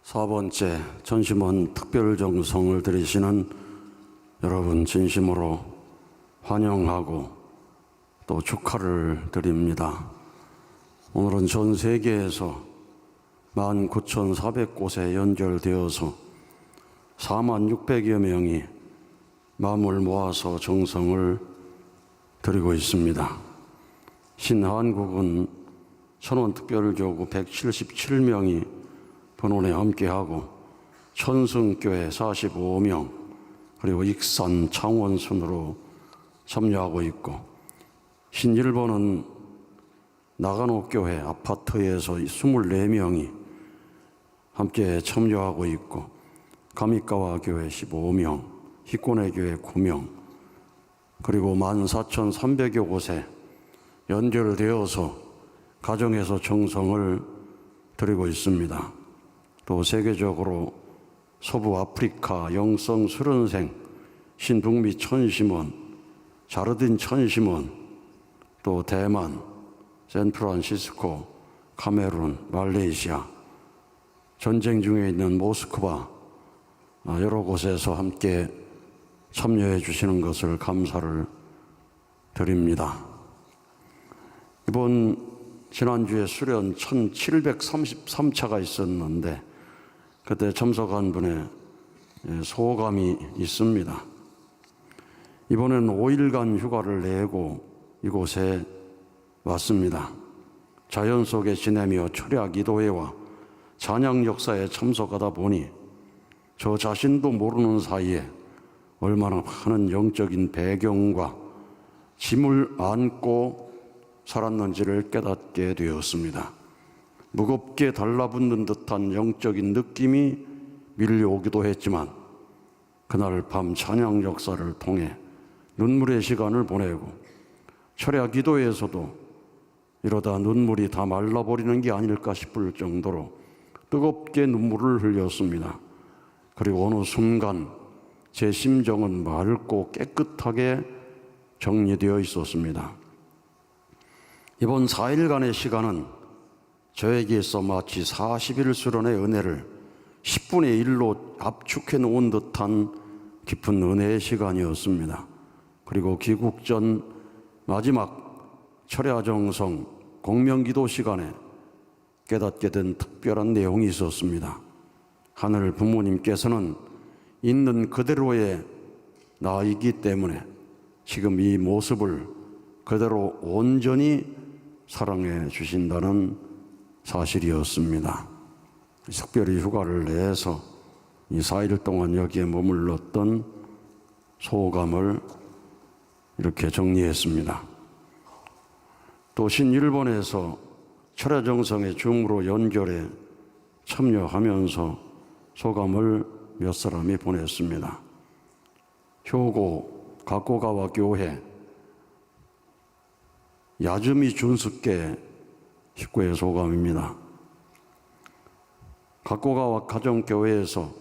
1584번째 전시문 특별정성을 드리시는 여러분 진심으로 환영하고 또 축하를 드립니다. 오늘은 전 세계에서 19,400곳에 연결되어서 46,000여 명이 마음을 모아서 정성을 드리고 있습니다. 신한국은 천원특별교구 177명이 본원에 함께하고 천승교회 45명 그리고 익산 창원 순으로 참여하고 있고, 신일본은 나가노교회 아파트에서 24명이 함께 참여하고 있고, 가미카와 교회 15명, 히코네 교회 9명, 그리고 14,300여 곳에 연결되어서 가정에서 정성을 드리고 있습니다. 또 세계적으로 서부 아프리카 영성 수련생 신북미 천심원, 자르딘 천심원, 또 대만, 샌프란시스코, 카메룬, 말레이시아, 전쟁 중에 있는 모스크바 여러 곳에서 함께 참여해 주시는 것을 감사를 드립니다. 이번 지난주에 수련 1733차가 있었는데 그때 참석한 분의 소감이 있습니다. 이번엔 5일간 휴가를 내고 이곳에 왔습니다. 자연 속에 지내며 철야 기도회와 찬양 역사에 참석하다 보니 저 자신도 모르는 사이에 얼마나 많은 영적인 배경과 짐을 안고 살았는지를 깨닫게 되었습니다. 무겁게 달라붙는 듯한 영적인 느낌이 밀려오기도 했지만 그날 밤 찬양 역사를 통해 눈물의 시간을 보내고 철야 기도에서도 이러다 눈물이 다 말라버리는 게 아닐까 싶을 정도로 뜨겁게 눈물을 흘렸습니다. 그리고 어느 순간 제 심정은 맑고 깨끗하게 정리되어 있었습니다. 이번 4일간의 시간은 저에게서 마치 40일 수련의 은혜를 10분의 1로 압축해 놓은 듯한 깊은 은혜의 시간이었습니다. 그리고 귀국 전 마지막 철야정성 공명기도 시간에 깨닫게 된 특별한 내용이 있었습니다. 하늘 부모님께서는 있는 그대로의 나이기 때문에 지금 이 모습을 그대로 온전히 사랑해 주신다는 사실이었습니다. 특별히 휴가를 내서 이 4일 동안 여기에 머물렀던 소감을 이렇게 정리했습니다. 또 신일본에서 철야정성의 줌으로 연결해 참여하면서 소감을 몇 사람이 보냈습니다. 효고 가코가와 교회 야즈미 준스케 식구의 소감입니다. 가코가와 가정교회에서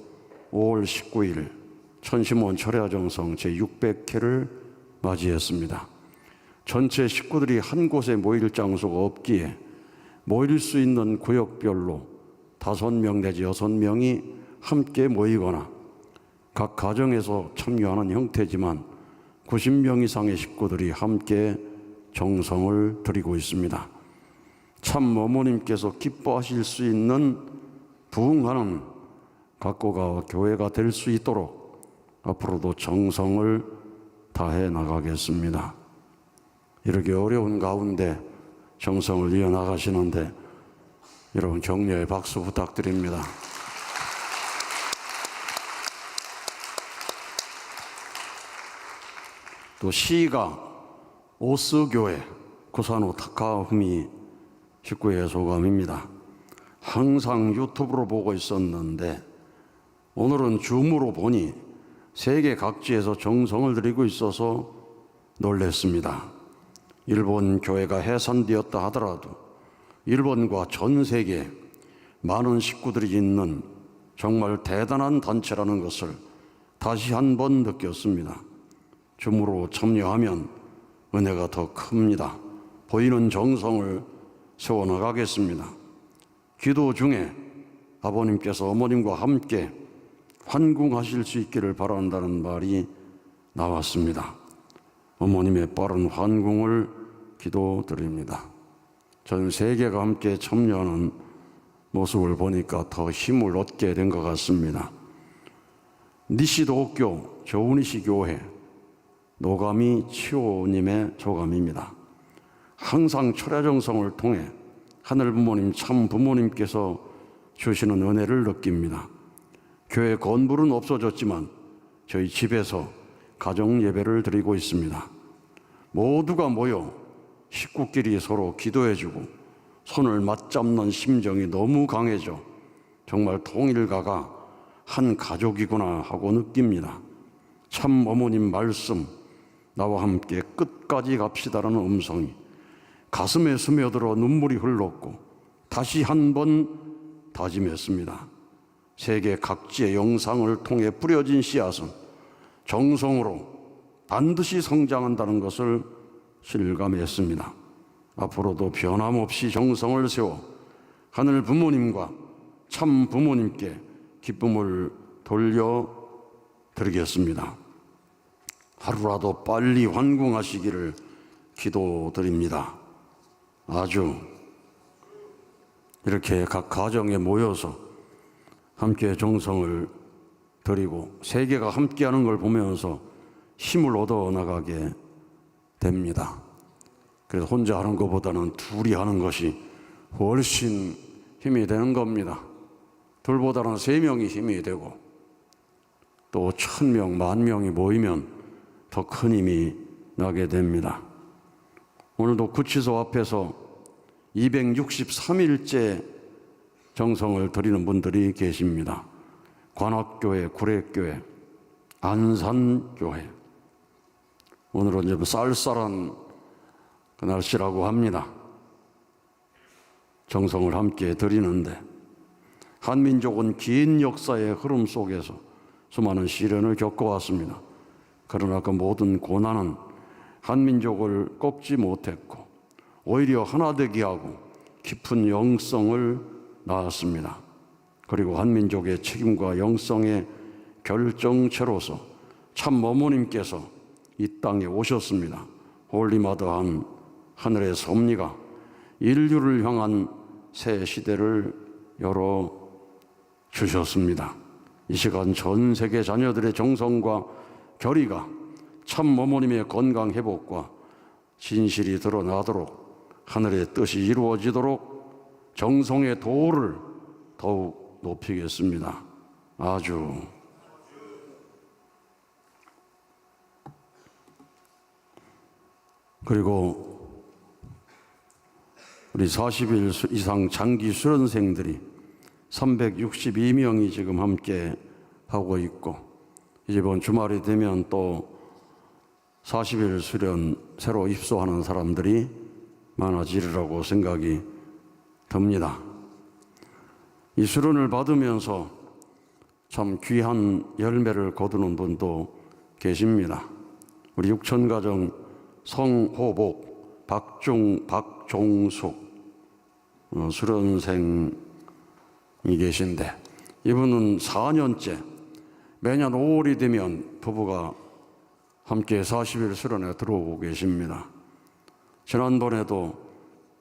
5월 19일 천심원 철야정성 제600회를 맞이했습니다. 전체 식구들이 한 곳에 모일 장소가 없기에 모일 수 있는 구역별로 5명 내지 6명이 함께 모이거나 각 가정에서 참여하는 형태지만 90명 이상의 식구들이 함께 정성을 드리고 있습니다. 참 어머님께서 기뻐하실 수 있는 부흥하는 가코가와 교회가 될 수 있도록 앞으로도 정성을 다해 나가겠습니다. 이렇게 어려운 가운데 정성을 이어나가시는데 여러분 격려의 박수 부탁드립니다. 또 시가 오스교회 구산호 타카후미 식구의 소감입니다. 항상 유튜브로 보고 있었는데 오늘은 줌으로 보니 세계 각지에서 정성을 들이고 있어서 놀랐습니다. 일본 교회가 해산되었다 하더라도 일본과 전 세계 많은 식구들이 있는 정말 대단한 단체라는 것을 다시 한번 느꼈습니다. 줌으로 참여하면 은혜가 더 큽니다. 보이는 정성을 세워나가겠습니다. 기도 중에 아버님께서 어머님과 함께 환궁하실 수 있기를 바란다는 말이 나왔습니다. 어머님의 빠른 환궁을 기도드립니다. 전 세계가 함께 참여하는 모습을 보니까 더 힘을 얻게 된 것 같습니다. 니시도교 조은이시 교회 노가미 치호님의 조감입니다. 항상 철야정성을 통해 하늘 부모님 참 부모님께서 주시는 은혜를 느낍니다. 교회 건물은 없어졌지만 저희 집에서 가정 예배를 드리고 있습니다. 모두가 모여 식구끼리 서로 기도해주고 손을 맞잡는 심정이 너무 강해져 정말 통일가가 한 가족이구나 하고 느낍니다. 참 어머님 말씀 나와 함께 끝까지 갑시다라는 음성이 가슴에 스며들어 눈물이 흘렀고 다시 한번 다짐했습니다. 세계 각지의 영상을 통해 뿌려진 씨앗은 정성으로 반드시 성장한다는 것을 실감했습니다. 앞으로도 변함없이 정성을 세워 하늘 부모님과 참 부모님께 기쁨을 돌려드리겠습니다. 하루라도 빨리 환궁하시기를 기도드립니다. 아주 이렇게 각 가정에 모여서 함께 정성을 드리고 세계가 함께하는 걸 보면서 힘을 얻어나가게 됩니다. 그래서 혼자 하는 것보다는 둘이 하는 것이 훨씬 힘이 되는 겁니다. 둘보다는 3명이 힘이 되고 또 1000명, 10,000명이 모이면 더 큰 힘이 나게 됩니다. 오늘도 구치소 앞에서 263일째 정성을 드리는 분들이 계십니다. 관악교회, 구례교회, 안산교회. 오늘은 좀 쌀쌀한 그 날씨라고 합니다. 정성을 함께 드리는데 한민족은 긴 역사의 흐름 속에서 수많은 시련을 겪어왔습니다. 그러나 그 모든 고난은 한민족을 꺾지 못했고 오히려 하나 되게 하고 깊은 영성을 낳았습니다. 그리고 한민족의 책임과 영성의 결정체로서 참 어머님께서 이 땅에 오셨습니다. 홀리마더한 하늘의 섭리가 인류를 향한 새 시대를 열어주셨습니다. 이 시간 전 세계 자녀들의 정성과 결의가 참 어머님의 건강 회복과 진실이 드러나도록 하늘의 뜻이 이루어지도록 정성의 도를 더욱 높이겠습니다. 아주 그리고 우리 40일 이상 장기 수련생들이 362명이 지금 함께 하고 있고 이번 주말이 되면 또 40일 수련 새로 입소하는 사람들이 많아지리라고 생각이 듭니다. 이 수련을 받으면서 참 귀한 열매를 거두는 분도 계십니다. 우리 육천가정 성호복 박종숙 수련생이 계신데 이분은 4년째 매년 5월이 되면 부부가 함께 40일 수련에 들어오고 계십니다. 지난번에도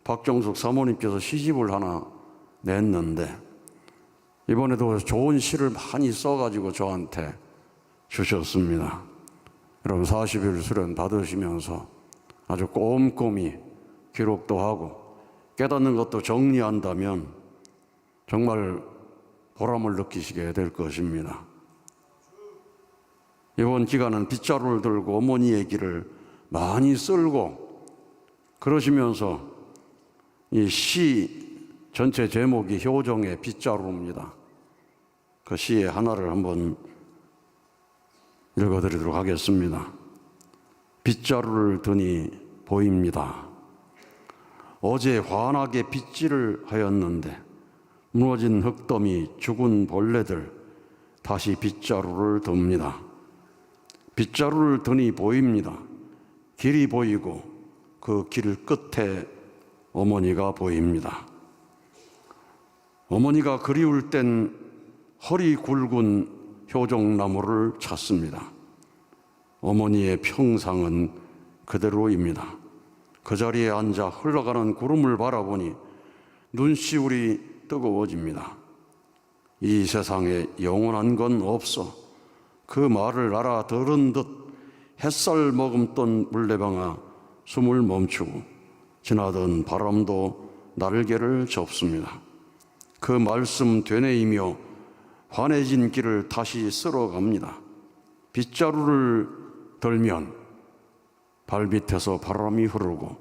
박정숙 사모님께서 시집을 하나 냈는데 이번에도 좋은 시를 많이 써가지고 저한테 주셨습니다. 여러분 40일 수련 받으시면서 아주 꼼꼼히 기록도 하고 깨닫는 것도 정리한다면 정말 보람을 느끼시게 될 것입니다. 이번 기간은 빗자루를 들고 어머니 얘기를 많이 쓸고 그러시면서 이 시 전체 제목이 효정의 빗자루입니다. 그 시의 하나를 한번 읽어드리도록 하겠습니다. 빗자루를 드니 보입니다. 어제 환하게 빗질을 하였는데 무너진 흙더미 죽은 벌레들 다시 빗자루를 듭니다. 빗자루를 드니 보입니다. 길이 보이고 그 길 끝에 어머니가 보입니다. 어머니가 그리울 땐 허리 굵은 효종나무를 찾습니다. 어머니의 평상은 그대로입니다. 그 자리에 앉아 흘러가는 구름을 바라보니 눈시울이 뜨거워집니다. 이 세상에 영원한 건 없어. 그 말을 알아들은 듯 햇살 머금던 물레방아 숨을 멈추고 지나던 바람도 날개를 접습니다. 그 말씀 되뇌이며 환해진 길을 다시 쓸어갑니다. 빗자루를 들면 발밑에서 바람이 흐르고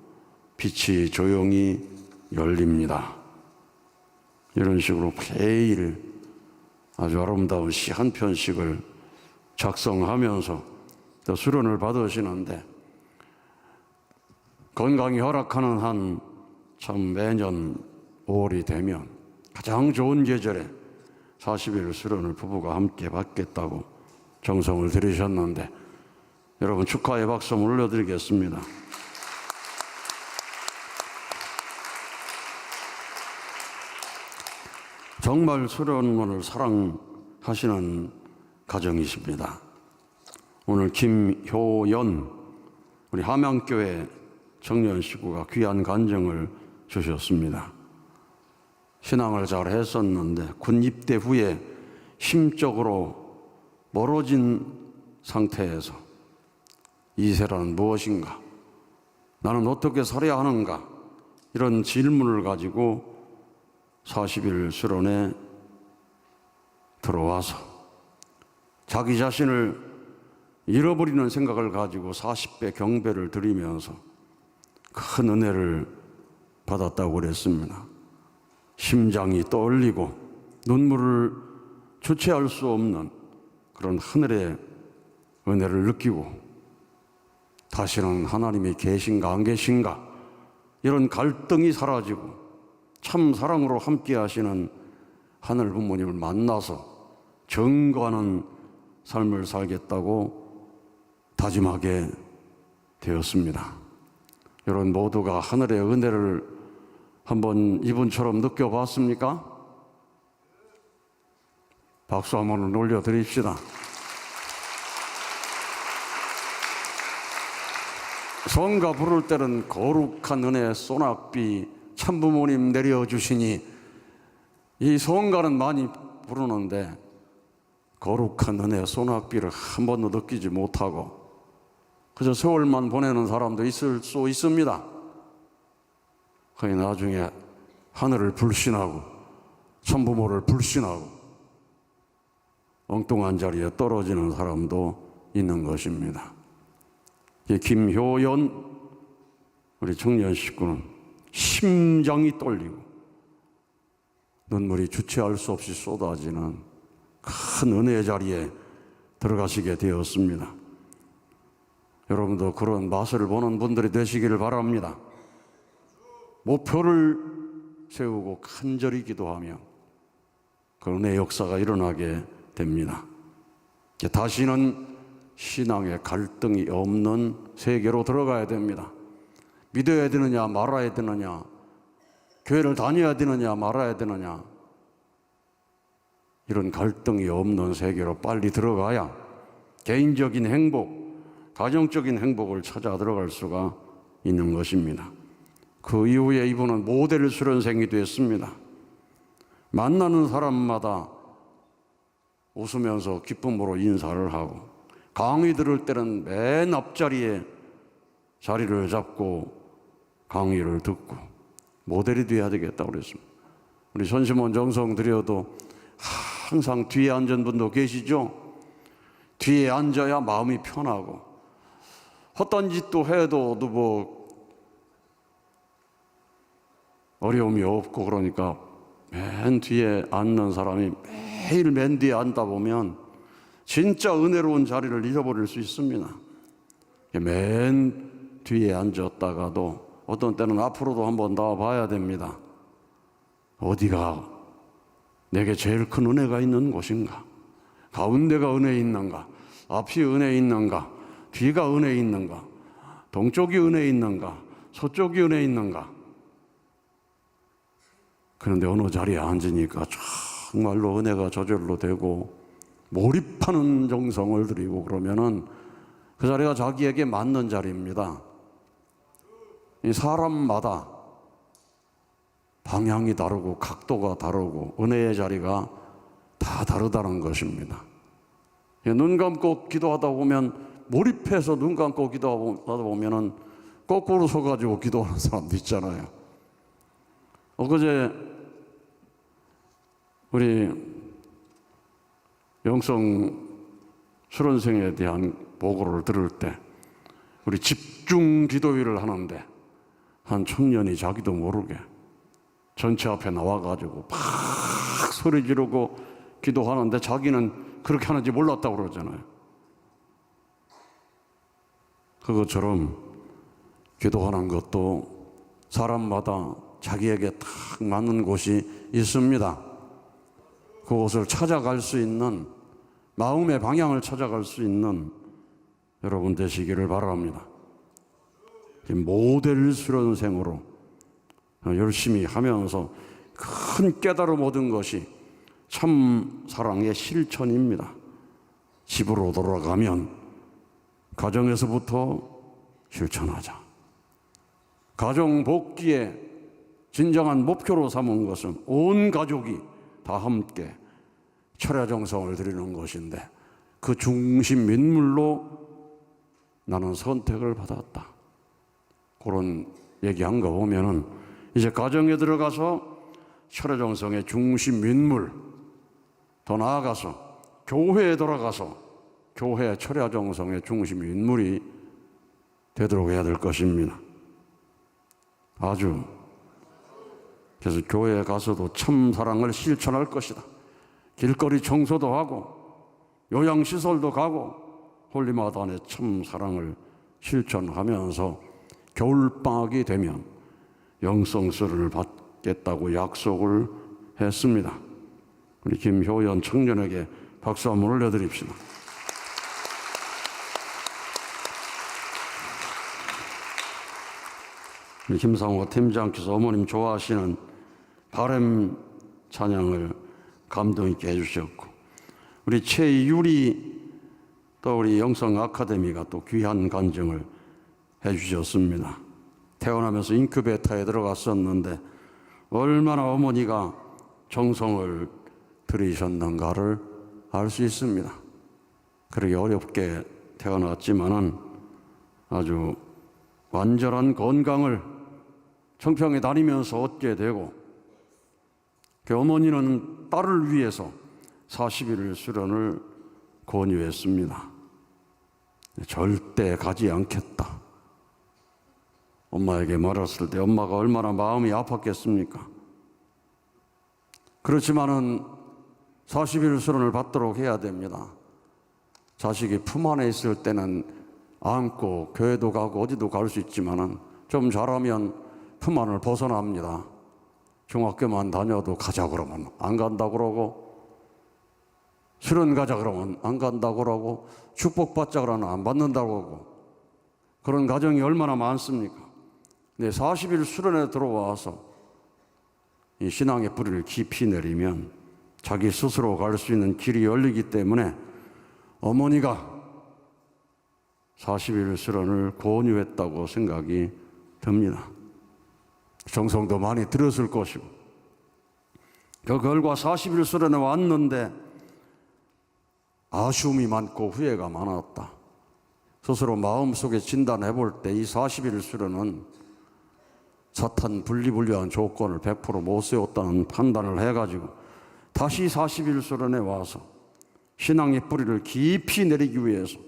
빛이 조용히 열립니다. 이런 식으로 매일 아주 아름다운 시 한 편씩을 작성하면서 또 수련을 받으시는데, 건강이 허락하는 한 참 매년 5월이 되면 가장 좋은 계절에 40일 수련을 부부가 함께 받겠다고 정성을 들이셨는데, 여러분 축하의 박수 올려드리겠습니다. 정말 수련문을 사랑하시는 가정이십니다. 오늘 김효연 우리 함양교회 청년 식구가 귀한 간증을 주셨습니다. 신앙을 잘 했었는데 군 입대 후에 심적으로 멀어진 상태에서 이세라는 무엇인가? 나는 어떻게 살아야 하는가? 이런 질문을 가지고 40일 수련에 들어와서 자기 자신을 잃어버리는 생각을 가지고 40배 경배를 드리면서 큰 은혜를 받았다고 그랬습니다. 심장이 떨리고 눈물을 주체할 수 없는 그런 하늘의 은혜를 느끼고, 다시는 하나님이 계신가 안 계신가 이런 갈등이 사라지고 참 사랑으로 함께 하시는 하늘 부모님을 만나서 증거하는 삶을 살겠다고 다짐하게 되었습니다. 여러분 모두가 하늘의 은혜를 한번 이분처럼 느껴봤습니까? 박수 한번 올려드립시다. 성가 부를 때는 거룩한 은혜 소낙비 참부모님 내려주시니, 이 성가는 많이 부르는데 거룩한 은혜 소낙비를 한 번도 느끼지 못하고 그저 세월만 보내는 사람도 있을 수 있습니다. 거의 나중에 하늘을 불신하고 참부모를 불신하고 엉뚱한 자리에 떨어지는 사람도 있는 것입니다. 김효연 우리 청년 식구는 심장이 떨리고 눈물이 주체할 수 없이 쏟아지는 큰 은혜의 자리에 들어가시게 되었습니다. 여러분도 그런 맛을 보는 분들이 되시기를 바랍니다. 목표를 세우고 간절히 기도하며 그 은혜의 역사가 일어나게 됩니다. 다시는 신앙의 갈등이 없는 세계로 들어가야 됩니다. 믿어야 되느냐 말아야 되느냐, 교회를 다녀야 되느냐 말아야 되느냐, 이런 갈등이 없는 세계로 빨리 들어가야 개인적인 행복, 가정적인 행복을 찾아 들어갈 수가 있는 것입니다. 그 이후에 이분은 모델 수련생이 됐습니다. 만나는 사람마다 웃으면서 기쁨으로 인사를 하고, 강의 들을 때는 맨 앞자리에 자리를 잡고 강의를 듣고 모델이 돼야 되겠다고 그랬습니다. 우리 손심원 정성 드려도 항상 뒤에 앉은 분도 계시죠? 뒤에 앉아야 마음이 편하고, 헛된 짓도 해도 뭐 어려움이 없고, 그러니까 맨 뒤에 앉는 사람이 매일 맨 뒤에 앉다 보면 진짜 은혜로운 자리를 잃어버릴 수 있습니다. 맨 뒤에 앉았다가도 어떤 때는 앞으로도 한번 나와봐야 됩니다. 어디가 내게 제일 큰 은혜가 있는 곳인가? 가운데가 은혜 있는가? 앞이 은혜 있는가? 뒤가 은혜 있는가? 동쪽이 은혜 있는가? 서쪽이 은혜 있는가? 그런데 어느 자리에 앉으니까 정말로 은혜가 저절로 되고 몰입하는 정성을 들이고 그러면은 그 자리가 자기에게 맞는 자리입니다. 이 사람마다 방향이 다르고 각도가 다르고 은혜의 자리가 다 다르다는 것입니다. 눈 감고 기도하다 보면 몰입해서 눈 감고 기도하다 보면은 거꾸로 서가지고 기도하는 사람도 있잖아요. 엊그제 우리 영성 수련생에 대한 보고를 들을 때 우리 집중 기도회를 하는데 한 청년이 자기도 모르게 전체 앞에 나와가지고 막 소리 지르고 기도하는데 자기는 그렇게 하는지 몰랐다고 그러잖아요. 그것처럼 기도하는 것도 사람마다 자기에게 딱 맞는 곳이 있습니다. 그곳을 찾아갈 수 있는, 마음의 방향을 찾아갈 수 있는 여러분 되시기를 바랍니다. 모델 수련생으로 열심히 하면서 큰 깨달음 얻은 것이 참 사랑의 실천입니다. 집으로 돌아가면 가정에서부터 실천하자. 가정 복귀의 진정한 목표로 삼은 것은 온 가족이 다 함께 철야정성을 드리는 것인데 그 중심 인물로 나는 선택을 받았다. 그런 얘기한 거 보면은 이제 가정에 들어가서 철야정성의 중심 인물, 더 나아가서 교회에 돌아가서 교회 철야정성의 중심 인물이 되도록 해야 될 것입니다. 그래서 교회에 가서도 참 사랑을 실천할 것이다. 길거리 청소도 하고 요양시설도 가고 홀리마다에 참 사랑을 실천하면서 겨울방학이 되면 영성수련을 받겠다고 약속을 했습니다. 우리 김효연 청년에게 박수 한번 올려드립시다. 우리 김상호 팀장께서 어머님 좋아하시는 바램 찬양을 감동 있게 해주셨고, 우리 최유리 또 우리 영성 아카데미가 또 귀한 간증을 해주셨습니다. 태어나면서 인큐베이터에 들어갔었는데 얼마나 어머니가 정성을 들이셨는가를 알 수 있습니다. 그렇게 어렵게 태어났지만은 아주 완전한 건강을 청평에 다니면서 얻게 되고, 그 어머니는 딸을 위해서 40일 수련을 권유했습니다. 절대 가지 않겠다. 엄마에게 말했을 때 엄마가 얼마나 마음이 아팠겠습니까? 그렇지만은 40일 수련을 받도록 해야 됩니다. 자식이 품 안에 있을 때는 안고 교회도 가고 어디도 갈 수 있지만은 좀 자라면 품 안을 벗어납니다. 중학교만 다녀도 가자 그러면 안 간다 그러고, 수련 가자 그러면 안 간다 그러고, 축복받자 그러면 안 받는다고 그러고, 그런 가정이 얼마나 많습니까? 근데 40일 수련에 들어와서 이 신앙의 뿌리를 깊이 내리면 자기 스스로 갈 수 있는 길이 열리기 때문에 어머니가 40일 수련을 권유했다고 생각이 듭니다. 정성도 많이 들었을 것이고, 그 결과 40일 수련에 왔는데 아쉬움이 많고 후회가 많았다. 스스로 마음속에 진단해 볼 때 이 40일 수련은 사탄 분리불리한 조건을 100% 못 세웠다는 판단을 해가지고 다시 40일 수련에 와서 신앙의 뿌리를 깊이 내리기 위해서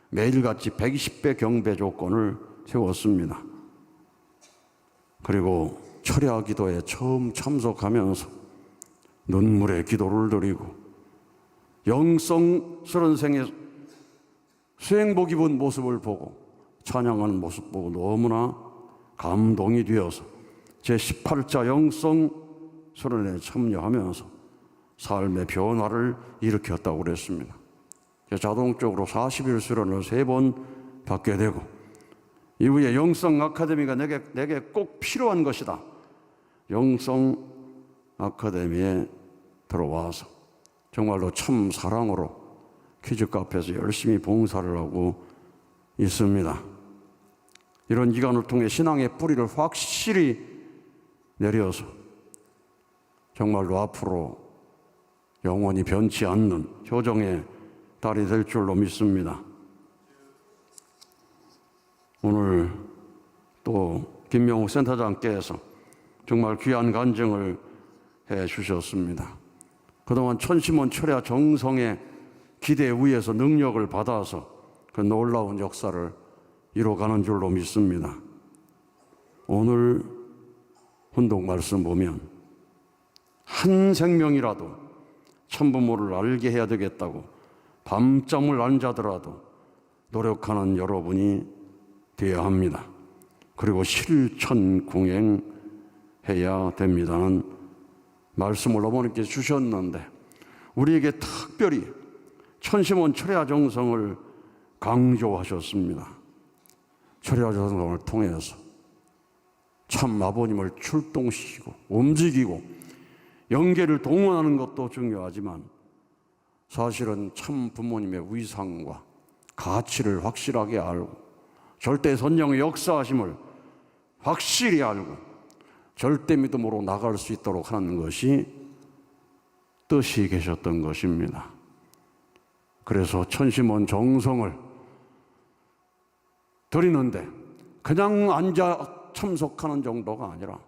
매일같이 120배 경배 조건을 세웠습니다. 그리고 철야 기도에 처음 참석하면서 눈물의 기도를 드리고 영성 수련생의 수행복 입은 모습을 보고 찬양하는 모습 보고 너무나 감동이 되어서 제18자 영성 수련에 참여하면서 삶의 변화를 일으켰다고 그랬습니다. 자동적으로 40일 수련을 3번 받게 되고, 이후에 영성 아카데미가 내게 꼭 필요한 것이다. 영성 아카데미에 들어와서 정말로 참 사랑으로 퀴즈 카페에서 열심히 봉사를 하고 있습니다. 이런 기간을 통해 신앙의 뿌리를 확실히 내려서 정말로 앞으로 영원히 변치 않는 효정의 달이 될 줄로 믿습니다. 오늘 또 김명욱 센터장께서 정말 귀한 간증을 해 주셨습니다. 그동안 천심원 철야 정성의 기대 위에서 능력을 받아서 그 놀라운 역사를 이뤄가는 줄로 믿습니다. 오늘 훈독 말씀 보면 한 생명이라도 참부모를 알게 해야 되겠다고 밤잠을 안 자더라도 노력하는 여러분이 되어야 합니다. 그리고 실천공행해야 됩니다는 말씀을 어머니께서 주셨는데 우리에게 특별히 천심원 철야 정성을 강조하셨습니다. 철야 정성을 통해서 참 아버님을 출동시키고 움직이고 영계를 동원하는 것도 중요하지만 사실은 참 부모님의 위상과 가치를 확실하게 알고 절대 선령의 역사하심을 확실히 알고 절대 믿음으로 나갈 수 있도록 하는 것이 뜻이 계셨던 것입니다. 그래서 천심원 정성을 드리는데 그냥 앉아 참석하는 정도가 아니라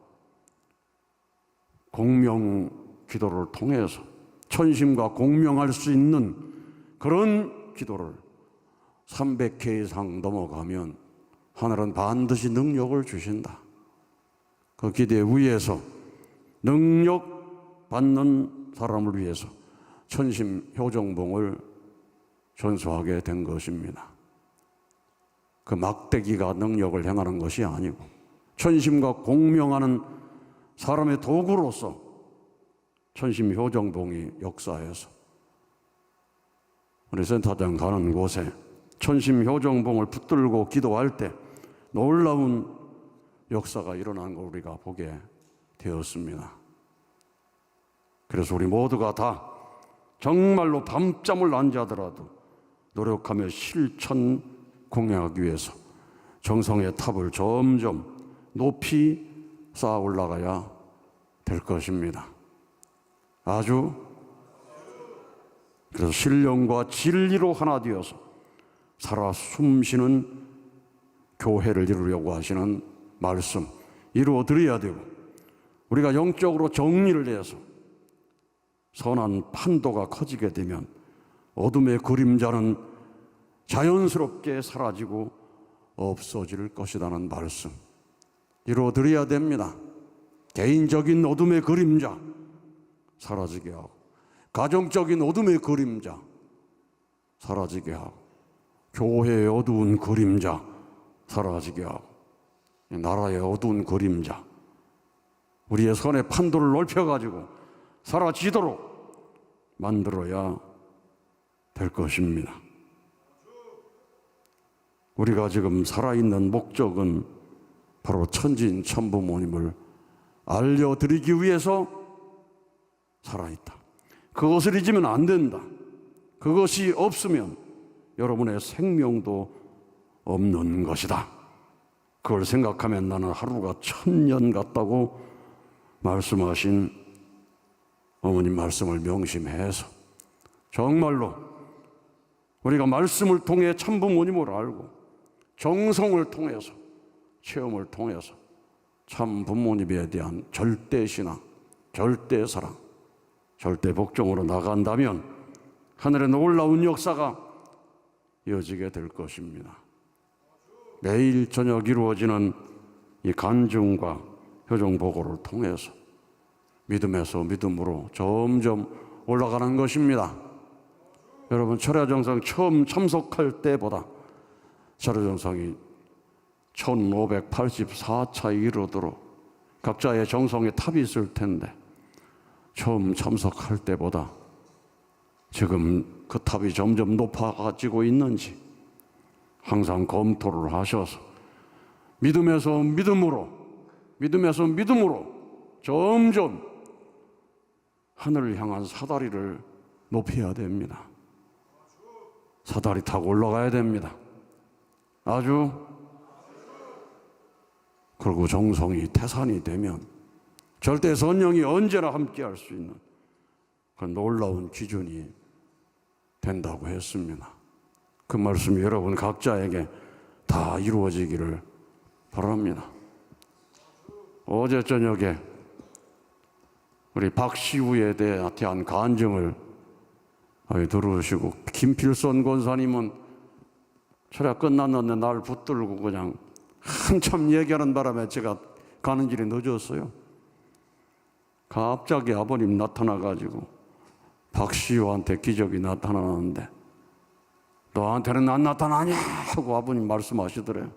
공명 기도를 통해서 천심과 공명할 수 있는 그런 기도를 300회 이상 넘어가면 하늘은 반드시 능력을 주신다. 그 기대 위에서 능력 받는 사람을 위해서 천심 효정봉을 전수하게 된 것입니다. 그 막대기가 능력을 행하는 것이 아니고 천심과 공명하는 사람의 도구로서 천심 효정봉이 역사해서 우리 센터장 가는 곳에 천심 효정봉을 붙들고 기도할 때 놀라운 역사가 일어난 걸 우리가 보게 되었습니다. 그래서 우리 모두가 다 정말로 밤잠을 안 자더라도 노력하며 실천 공행하기 위해서 정성의 탑을 점점 높이 쌓아 올라가야 될 것입니다. 그래서 신령과 진리로 하나 되어서 살아 숨쉬는 교회를 이루려고 하시는 말씀 이루어드려야 되고 우리가 영적으로 정리를 해서 선한 판도가 커지게 되면 어둠의 그림자는 자연스럽게 사라지고 없어질 것이라는 말씀 이루어드려야 됩니다. 개인적인 어둠의 그림자 사라지게 하고 가정적인 어둠의 그림자 사라지게 하고 교회의 어두운 그림자 사라지게 하고 나라의 어두운 그림자 우리의 선의 판도를 넓혀가지고 사라지도록 만들어야 될 것입니다. 우리가 지금 살아있는 목적은 바로 천지인 천부모님을 알려드리기 위해서 살아있다. 그것을 잊으면 안 된다. 그것이 없으면 여러분의 생명도 없는 것이다. 그걸 생각하면 나는 하루가 1000년 같다고 말씀하신 어머님 말씀을 명심해서 정말로 우리가 말씀을 통해 참부모님을 알고 정성을 통해서 체험을 통해서 참 부모님에 대한 절대 신앙, 절대 사랑, 절대 복종으로 나간다면 하늘의 놀라운 역사가 이어지게 될 것입니다. 매일 저녁 이루어지는 이 간증과 효정보고를 통해서 믿음에서 믿음으로 점점 올라가는 것입니다. 여러분 철야정상 처음 참석할 때보다 철야정상이 1584차에 이르도록 각자의 정성의 탑이 있을 텐데 처음 참석할 때보다 지금 그 탑이 점점 높아지고 있는지 항상 검토를 하셔서 믿음에서 믿음으로 점점 하늘을 향한 사다리를 높여야 됩니다. 사다리 타고 올라가야 됩니다. 아주. 그리고 정성이 태산이 되면 절대 선영이 언제나 함께할 수 있는 그런 놀라운 기준이 된다고 했습니다. 그 말씀이 여러분 각자에게 다 이루어지기를 바랍니다. 어제 저녁에 우리 박시우에 대한 간증을 들으시고, 김필선 권사님은 철야 끝났는데 날 붙들고 그냥 한참 얘기하는 바람에 제가 가는 길이 늦었어요. 갑자기 아버님 나타나가지고 박시우한테 기적이 나타나는데 너한테는 안 나타나냐 하고 아버님 말씀하시더래요.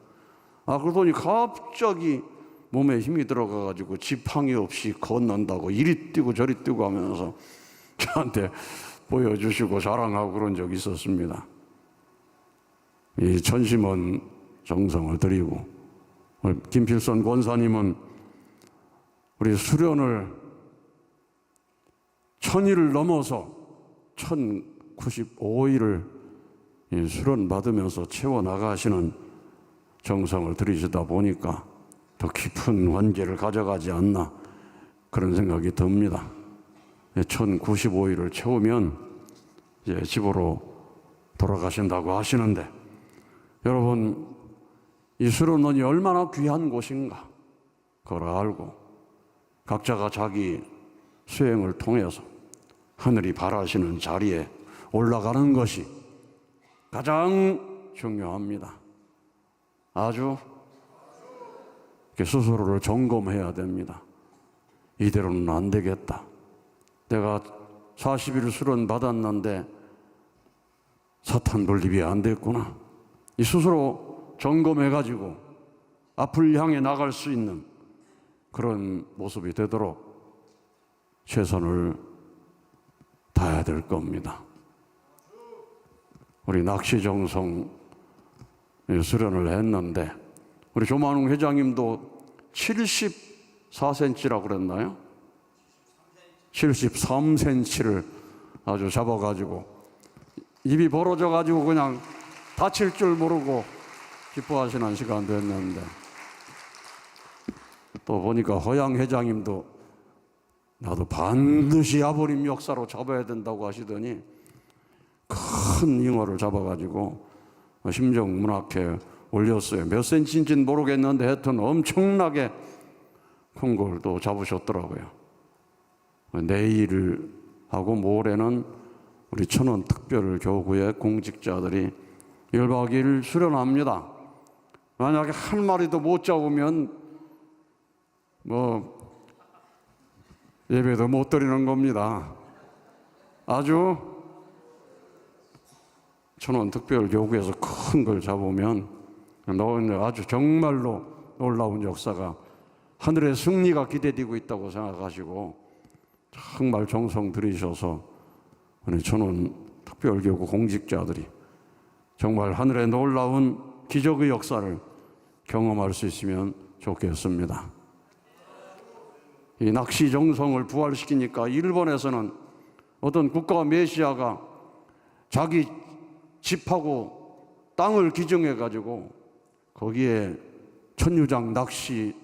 그러더니 갑자기 몸에 힘이 들어가가지고 지팡이 없이 걷는다고 이리 뛰고 저리 뛰고 하면서 저한테 보여주시고 자랑하고 그런 적이 있었습니다. 이 전심원 정성을 드리고, 김필선 권사님은 우리 수련을 1000일을 넘어서 1095일을 수련 받으면서 채워나가시는 정성을 들이시다 보니까 더 깊은 관계를 가져가지 않나 그런 생각이 듭니다. 1095일을 채우면 이제 집으로 돌아가신다고 하시는데, 여러분 이 수련원이 얼마나 귀한 곳인가 그걸 알고 각자가 자기 수행을 통해서 하늘이 바라시는 자리에 올라가는 것이 가장 중요합니다. 아주 스스로를 점검해야 됩니다. 이대로는 안 되겠다. 내가 40일 수련 받았는데 사탄 돌립이 안 됐구나. 이 스스로 점검해가지고 앞을 향해 나갈 수 있는 그런 모습이 되도록 최선을 다해야 될 겁니다. 우리 낚시정성 수련을 했는데 우리 조만웅 회장님도 74cm라고 그랬나요? 73cm를 아주 잡아가지고 입이 벌어져가지고 그냥 다칠 줄 모르고 기뻐하시는 시간 됐는데, 또 보니까 허양 회장님도 나도 반드시 아버님 역사로 잡아야 된다고 하시더니 큰 잉어를 잡아가지고 심정문학회 올렸어요. 몇 센치인지는 모르겠는데 하여튼 엄청나게 큰 걸 또 잡으셨더라고요. 내일 하고 모레는 우리 천원 특별교구의 공직자들이 1박 2일 수련합니다. 만약에 한 마리도 못 잡으면 예배도 못 드리는 겁니다. 아주 천원 특별교구에서 큰 걸 잡으면 아주 정말로 놀라운 역사가, 하늘의 승리가 기대되고 있다고 생각하시고 정말 정성 들이셔서 우리 천원 특별교구 공직자들이 정말 하늘의 놀라운 기적의 역사를 경험할 수 있으면 좋겠습니다. 이 낚시 정성을 부활시키니까 일본에서는 어떤 국가 메시아가 자기 집하고 땅을 기증해 가지고 거기에 천유장 낚시